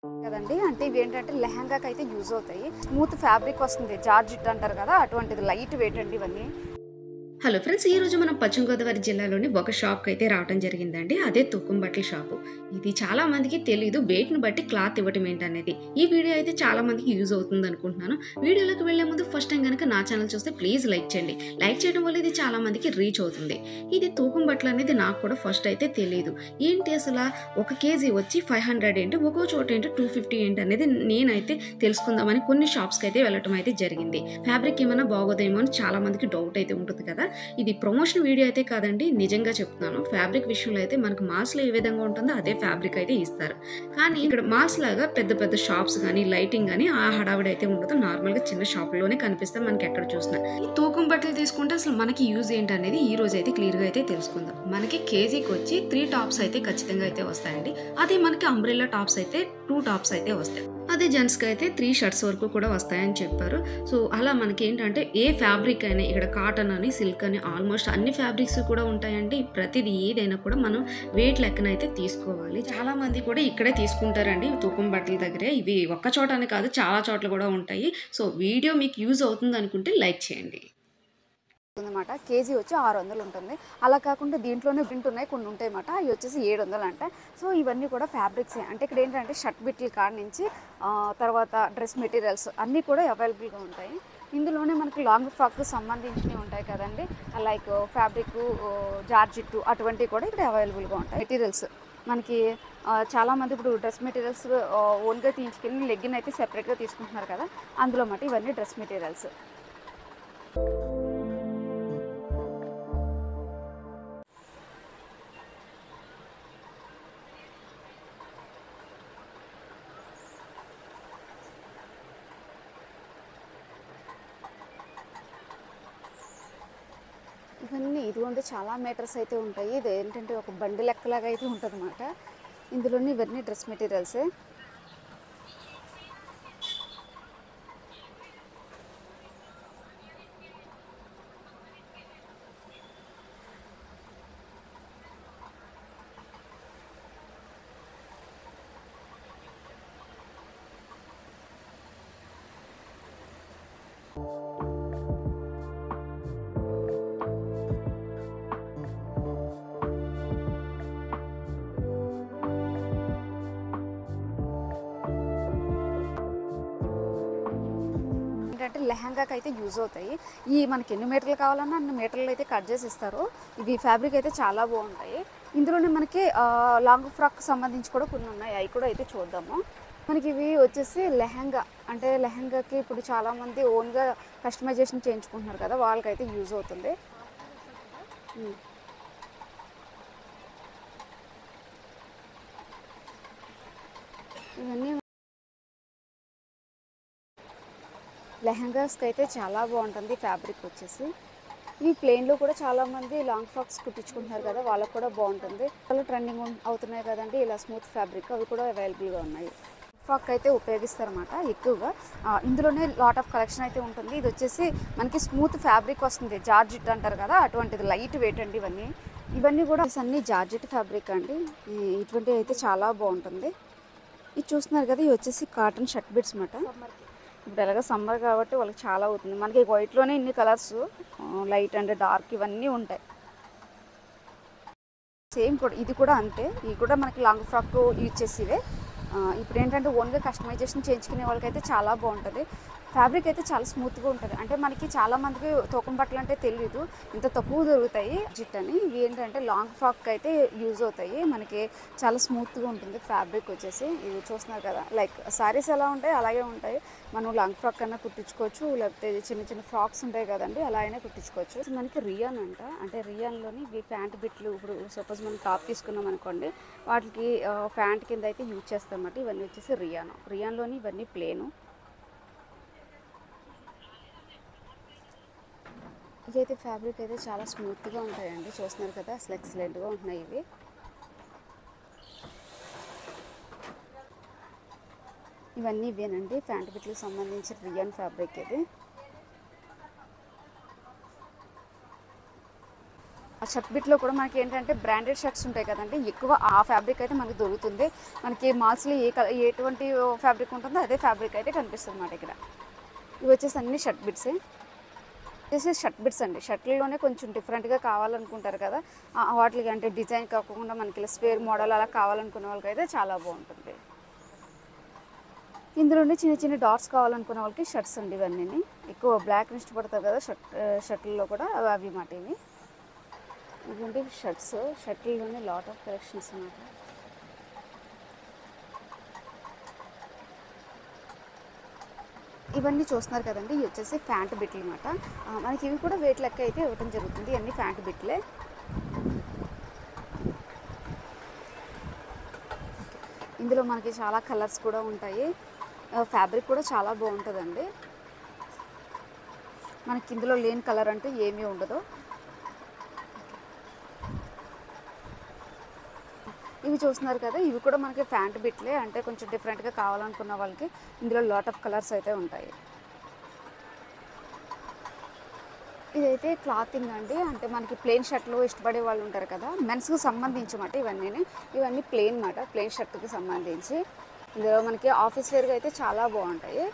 కదండి. అంటే ఇవేంటంటే లెహంగాకైతే యూజ్ అవుతాయి. స్మూత్ ఫ్యాబ్రిక్ వస్తుంది. జార్జెట్ అంటారు కదా! అటువంటిది లైట్ వెయిట్ అండి ఇవన్నీ. Hello friends! ఈరోజు మనం పశ్చిమ గోదావరి జిల్లాలోని ఒక షాప్‌కైతే రావటం జరిగిందండి. అదే తూకం బట్టల షాపు. ఇది చాలా మందికి తెలీదు. వెయిట్‌ని బట్టి క్లాత్ ఇవ్వటం ఏంటనేది. ఈ వీడియో అయితే చాలా మందికి యూజ్ అవుతుందనుకుంటున్నాను. వీడియోలోకి వెళ్ళే ముందు ఫస్ట్ టైం గనక నా ఛానల్ చూస్తే ప్లీజ్ లైక్ చేయండి. లైక్ చేయడం వల్ల ఇది చాలా మందికి రీచ్ అవుతుంది. ఇది తూకం బట్టలు అనేది నాకు కూడా ఫస్ట్ అయితే తెలీదు. ఏంటి అసల ఒక కేజీ వచ్చి 500 ఏంటి, ఒక్కో చోట ఏంటి 250 ఏంటి అనేది నేనైతే తెలుసుకుందామని కొన్ని షాప్స్‌కైతే వెళ్ళటం అయితే జరిగింది. ఫ్యాబ్రిక్ ఏమైనా బాగోదేమో అని చాలా మందికి డౌట్ అయితే ఉంటుంది కదా! ఇది ప్రమోషన్ వీడియో అయితే కాదండి. నిజంగా చెప్తున్నాను. ఫ్యాబ్రిక్ విషయంలో అయితే మనకు మాల్స్‌లో ఏ విధంగా ఉంటుందో అదే ఫ్యాబ్రిక్ అయితే ఇస్తారు. కానీ ఇక్కడ మాల్స్ లాగా పెద్ద పెద్ద షాప్స్ గాని, లైటింగ్ గాని ఆ హడావిడి అయితే ఉండదు. నార్మల్‌గా చిన్న షాపుల్లోనే కనిపిస్తాయి మనకి ఎక్కడ చూసినా. ఈ తూకం బట్టలు తీసుకుంటే అసలు మనకి యూజ్ ఏంటనేది ఈ రోజు అయితే క్లియర్‌గా అయితే తెలుసుకుందాం. మనకి కేజీకొచ్చి 3 టాప్స్ అయితే ఖచ్చితంగా అయితే వస్తాయండి. అదే మనకి అంబ్రెల్లా టాప్స్ అయితే 2 టాప్స్ అయితే వస్తాయి. అదే జెంట్స్‌కి అయితే 3 షర్ట్స్ వరకు కూడా వస్తాయని చెప్పారు. సో, అలా మనకేంటంటే ఏ ఫ్యాబ్రిక్ అయినా ఇక్కడ కాటన్ అని, సిల్క్ అని ఆల్మోస్ట్ అన్ని ఫ్యాబ్రిక్స్ కూడా ఉంటాయండి. ప్రతిది ఏదైనా కూడా మనం వెయిట్ లెక్కనైతే తీసుకోవాలి. చాలా మంది కూడా ఇక్కడే తీసుకుంటారండి తూకం బట్టల దగ్గరే. ఇవి ఒక్క చోట అని కాదు, చాలా చోట్ల కూడా ఉంటాయి. సో, వీడియో మీకు యూజ్ అవుతుందనుకుంటే లైక్ చేయండి. ఉందన్నమాట. కేజీ వచ్చి 600 ఉంటుంది. అలా కాకుండా దీంట్లోనే ప్రింట్ ఉన్నాయి కొన్ని ఉంటాయన్నమాట. అవి వచ్చేసి 700 అంట. సో ఇవన్నీ కూడా ఫ్యాబ్రిక్సే. అంటే ఇక్కడ ఏంటంటే షర్ట్ బిట్ల కాడ నుంచి తర్వాత డ్రెస్ మెటీరియల్స్ అన్నీ కూడా అవైలబుల్గా ఉంటాయి. ఇందులోనే మనకి లాంగ్ ఫ్రాక్కి సంబంధించినవి ఉంటాయి కదండి. లైక్ ఫ్యాబ్రిక్ జార్జిట్టు అటువంటివి కూడా ఇక్కడ అవైలబుల్గా ఉంటాయి. మెటీరియల్స్ మనకి చాలామంది ఇప్పుడు డ్రెస్ మెటీరియల్స్ ఓన్గా తీసుకెళ్ళి లెగ్గిన్ అయితే సెపరేట్గా తీసుకుంటున్నారు కదా, అందులో మాట ఇవన్నీ డ్రెస్ మెటీరియల్స్. ఇవన్నీ ఇదిగోండి చాలా మీటర్స్ అయితే ఉంటాయి. ఇది ఏంటంటే ఒక బండి లెక్కలాగా అయితే ఉంటుందన్నమాట. ఇందులోని ఇవన్నీ డ్రెస్ మెటీరియల్సే. ఏంటంటే లెహంగాకి అయితే యూజ్ అవుతాయి. ఈ మనకి ఎన్ని మీటర్లు కావాలన్నా అన్ని మీటర్లు అయితే కట్ చేసి ఇస్తారు. ఇవి ఫ్యాబ్రిక్ అయితే చాలా బాగుంటాయి. ఇందులోనే మనకి లాంగ్ ఫ్రాక్ సంబంధించి కూడా కొన్ని ఉన్నాయి. అవి కూడా అయితే చూద్దాము. మనకి ఇవి వచ్చేసి లెహంగా, అంటే లెహంగాకి ఇప్పుడు చాలామంది ఓన్గా కస్టమైజేషన్ చేయించుకుంటున్నారు కదా, వాళ్ళకైతే యూజ్ అవుతుంది. ఇవన్నీ లెహంగాస్కి అయితే చాలా బాగుంటుంది ఫ్యాబ్రిక్ వచ్చేసి. ఈ ప్లెయిన్లో కూడా చాలామంది లాంగ్ ఫ్రాక్స్ కుట్టించుకుంటున్నారు కదా, వాళ్ళకు కూడా బాగుంటుంది. చాలా ట్రెండింగ్ అవుతున్నాయి కదండి ఇలా స్మూత్ ఫ్యాబ్రిక్, అవి కూడా అవైలబుల్గా ఉన్నాయి. ఫ్రాక్ అయితే ఉపయోగిస్తారన్నమాట ఎక్కువగా. ఇందులోనే లాట్ ఆఫ్ కలెక్షన్ అయితే ఉంటుంది. ఇది వచ్చేసి మనకి స్మూత్ ఫ్యాబ్రిక్ వస్తుంది. జార్జిట్ అంటారు కదా, అటువంటిది లైట్ వెయిట్ అండి ఇవన్నీ. ఇవన్నీ కూడా అన్ని జార్జిట్ ఫ్యాబ్రిక్ అండి. ఇటువంటివి అయితే చాలా బాగుంటుంది. ఇది చూస్తున్నారు కదా, ఇవి వచ్చేసి కాటన్ షర్ట్ బిట్స్ అన్నమాట. ఇప్పుడు ఎలాగో సమ్మర్ కాబట్టి వాళ్ళకి చాలా అవుతుంది. మనకి వైట్లోనే ఇన్ని కలర్స్, లైట్ అండ్ డార్క్ ఇవన్నీ ఉంటాయి. సేమ్ కూడా ఇది కూడా అంతే. ఇది కూడా మనకి లాంగ్ ఫ్రాక్ యూజ్ చేసేవే. ఇప్పుడు ఏంటంటే ఓన్గా కస్టమైజేషన్ చేయించుకునే వాళ్ళకైతే చాలా బాగుంటుంది. ఫ్యాబ్రిక్ అయితే చాలా స్మూత్గా ఉంటుంది. అంటే మనకి చాలామందికి తూకం బట్టలు అంటే తెలియదు, ఇంత తక్కువ దొరుకుతాయి జిట్ అని. ఇవి ఏంటంటే లాంగ్ ఫ్రాక్ అయితే యూజ్ అవుతాయి. మనకి చాలా స్మూత్గా ఉంటుంది ఫ్యాబ్రిక్ వచ్చేసి. ఇది చూస్తున్నారు కదా, లైక్ శారీస్ ఎలా ఉంటాయి అలాగే ఉంటాయి. మనం లాంగ్ ఫ్రాక్ అయినా కుట్టించుకోవచ్చు, లేకపోతే చిన్న చిన్న ఫ్రాక్స్ ఉంటాయి కదండి, అలా అయినా కుట్టించుకోవచ్చు. మనకి రియాన్ అంట, అంటే రియాన్లోని ఇవి ప్యాంట్ బిట్లు. ఇప్పుడు సపోజ్ మనం టాప్ తీసుకున్నాం అనుకోండి, వాటికి ప్యాంట్ కింద అయితే యూజ్ చేస్తాం అన్నమాట. ఇవన్నీ వచ్చేసి రియాన్లోని ఇవన్నీ ప్లేను. ఇదైతే ఫ్యాబ్రిక్ అయితే చాలా స్మూత్గా ఉంటాయండి. చూస్తున్నారు కదా, అసలు ఎక్సలెంట్గా ఉంటున్నాయి ఇవి. ఇవన్నీ ఇవేనండి ప్యాంట్ బిట్లకు సంబంధించిన రియాన్ ఫ్యాబ్రిక్ ఇది. ఆ షర్ట్ బిట్లో కూడా మనకి ఏంటంటే బ్రాండెడ్ షర్ట్స్ ఉంటాయి కదండి, ఎక్కువ ఆ ఫ్యాబ్రిక్ అయితే మనకి దొరుకుతుంది. మనకి మాల్స్లో ఎటువంటి ఫ్యాబ్రిక్ ఉంటుందో అదే ఫ్యాబ్రిక్ అయితే కనిపిస్తుంది అన్నమాట ఇక్కడ. ఇవి వచ్చేసి అన్ని షర్ట్ బిట్సే. వచ్చేసి షర్ట్ బిట్స్ అండి. షర్ట్లలోనే కొంచెం డిఫరెంట్గా కావాలనుకుంటారు కదా, వాటికి అంటే డిజైన్ కాకుండా మనకి ఇలా స్క్వేర్ మోడల్ అలా కావాలనుకునే వాళ్ళకి అయితే చాలా బాగుంటుంది. ఇందులోనే చిన్న చిన్న డాట్స్ కావాలనుకునే వాళ్ళకి షర్ట్స్ అండి. ఇవన్నీ ఎక్కువ బ్లాక్ ఇష్టపడతారు కదా షర్ట్లలో కూడా అవి మాట. ఇవంటే షర్ట్స్, షర్ట్లలోనే లాట్ ఆఫ్ కలెక్షన్స్ అన్నమాట. ఇవన్నీ చూస్తున్నారు కదండి, ఇవి వచ్చేసి ప్యాంట్ బిట్లు అనమాట. మనకి ఇవి కూడా వెయిట్ లెక్క అయితే ఇవ్వడం జరుగుతుంది. అన్ని ప్యాంట్ బిట్లే. ఇందులో మనకి చాలా కలర్స్ కూడా ఉంటాయి. ఫ్యాబ్రిక్ కూడా చాలా బాగుంటుందండి. మనకి ఇందులో లేని కలర్ అంటూ ఏమీ ఉండదు. ఇవి చూస్తున్నారు కదా, ఇవి కూడా మనకి ప్యాంట్ బిట్లే. అంటే కొంచెం డిఫరెంట్గా కావాలనుకున్న వాళ్ళకి ఇందులో లాట్ ఆఫ్ కలర్స్ అయితే ఉంటాయి. ఇదైతే క్లాతింగ్ అండి. అంటే మనకి ప్లెయిన్ షర్ట్లు ఇష్టపడే వాళ్ళు ఉంటారు కదా, మెన్స్కి సంబంధించి మాట ఇవన్నీ ప్లెయిన్ మాట, ప్లెయిన్ షర్ట్కి సంబంధించి. ఇందులో మనకి ఆఫీస్ వేర్గా అయితే చాలా బాగుంటాయి.